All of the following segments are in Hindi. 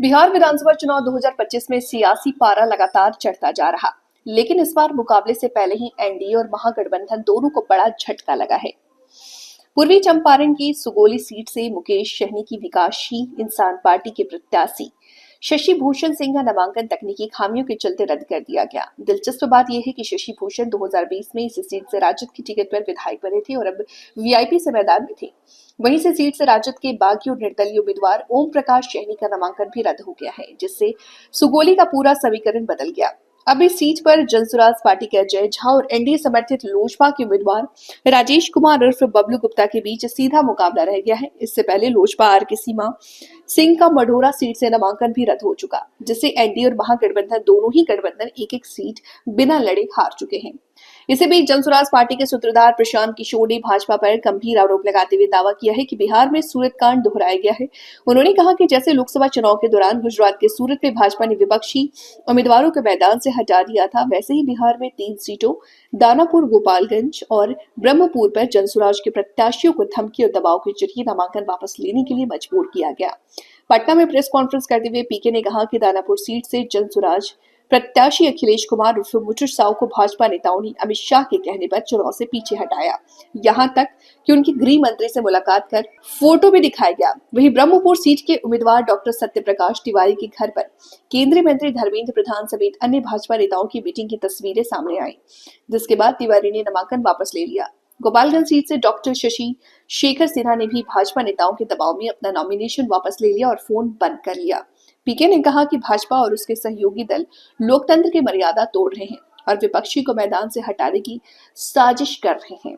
बिहार विधानसभा चुनाव 2025 में सियासी पारा लगातार चढ़ता जा रहा, लेकिन इस बार मुकाबले से पहले ही एनडीए और महागठबंधन दोनों को बड़ा झटका लगा है। पूर्वी चंपारण की सुगोली सीट से मुकेश सहनी की विकासशील इंसान पार्टी के प्रत्याशी शशि भूषण सिंह का नामांकन तकनीकी खामियों के चलते रद्द कर दिया गया। दिलचस्प बात यह है कि शशि भूषण 2020 में इस सीट से राजद की टिकट पर विधायक बने थे और अब वीआईपी से मैदान में थे। वहीं से सीट से राजद के बागी और निर्दलीय उम्मीदवार ओम प्रकाश सहनी का नामांकन भी रद्द हो गया है, जिससे सुगोली का पूरा समीकरण बदल गया। अब इस सीट पर जनसुराज पार्टी के अजय झा और एनडीए समर्थित लोजपा के उम्मीदवार राजेश कुमार उर्फ बबलू गुप्ता के बीच सीधा मुकाबला रह गया है। इससे पहले लोजपा आर के सीमा सिंह का मढ़ौरा सीट से नामांकन भी रद्द हो चुका, जिससे एनडीए और महागठबंधन दोनों ही गठबंधन एक एक सीट बिना लड़े हार चुके हैं। इसी बीच जनसुराज पार्टी के सूत्रधार प्रशांत किशोर ने भाजपा पर गंभीर आरोप लगाते हुए दावा किया है कि बिहार में सूरत कांड दोहराया गया है। उन्होंने कहा कि जैसे लोकसभा चुनाव के दौरान गुजरात के सूरत में भाजपा ने विपक्षी उम्मीदवारों को मैदान से हटा दिया था, वैसे ही बिहार में 3 सीटों दानापुर, गोपालगंज और ब्रह्मपुर पर जनसुराज के प्रत्याशियों को धमकी और दबाव के जरिए नामांकन वापस लेने के लिए मजबूर किया गया। पटना में प्रेस कॉन्फ्रेंस करते हुए पीके ने कहा कि दानापुर सीट से जनसुराज प्रत्याशी अखिलेश कुमार उर्फ मुचुर साव को भाजपा नेताओं ने अमित शाह के कहने पर चुनाव से पीछे हटाया, यहां तक कि उनकी गृह मंत्री से मुलाकात कर फोटो भी दिखाया गया। वहीं ब्रह्मपुर सीट के उम्मीदवार डॉक्टर सत्यप्रकाश तिवारी के घर पर केंद्रीय मंत्री धर्मेंद्र प्रधान समेत अन्य भाजपा नेताओं की मीटिंग की तस्वीरें सामने आई, जिसके बाद तिवारी ने नामांकन वापस ले लिया। गोपालगंज सीट से डॉक्टर शशि शेखर सिन्हा ने भी भाजपा नेताओं के दबाव में अपना नॉमिनेशन वापस ले लिया और फोन बंद कर लिया। पीके ने कहा कि भाजपा और उसके सहयोगी दल लोकतंत्र की मर्यादा तोड़ रहे हैं और विपक्षी को मैदान से हटाने की साजिश कर रहे हैं।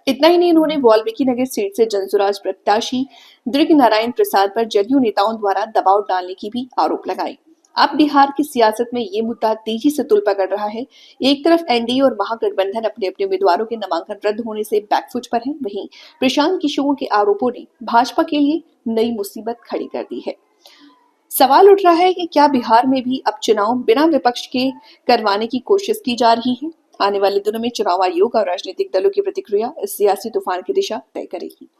इतना ही नहीं, उन्होंने वाल्मीकि नगर सीट से जनसुराज प्रत्याशी दृग नारायण प्रसाद पर जदयू नेताओं द्वारा दबाव डालने की भी आरोप लगाई। अब बिहार की सियासत में ये मुद्दा तेजी से तुल पकड़ रहा है। एक तरफ एनडीए और महागठबंधन अपने अपने उम्मीदवारों के नामांकन रद्द होने से बैकफुट पर है, वहीं प्रशांत किशोर के आरोपों ने भाजपा के लिए नई मुसीबत खड़ी कर दी है। सवाल उठ रहा है कि क्या बिहार में भी अब चुनाव बिना विपक्ष के करवाने की कोशिश की जा रही है? आने वाले दिनों में चुनाव आयोग और राजनीतिक दलों की प्रतिक्रिया इस सियासी तूफान की दिशा तय करेगी।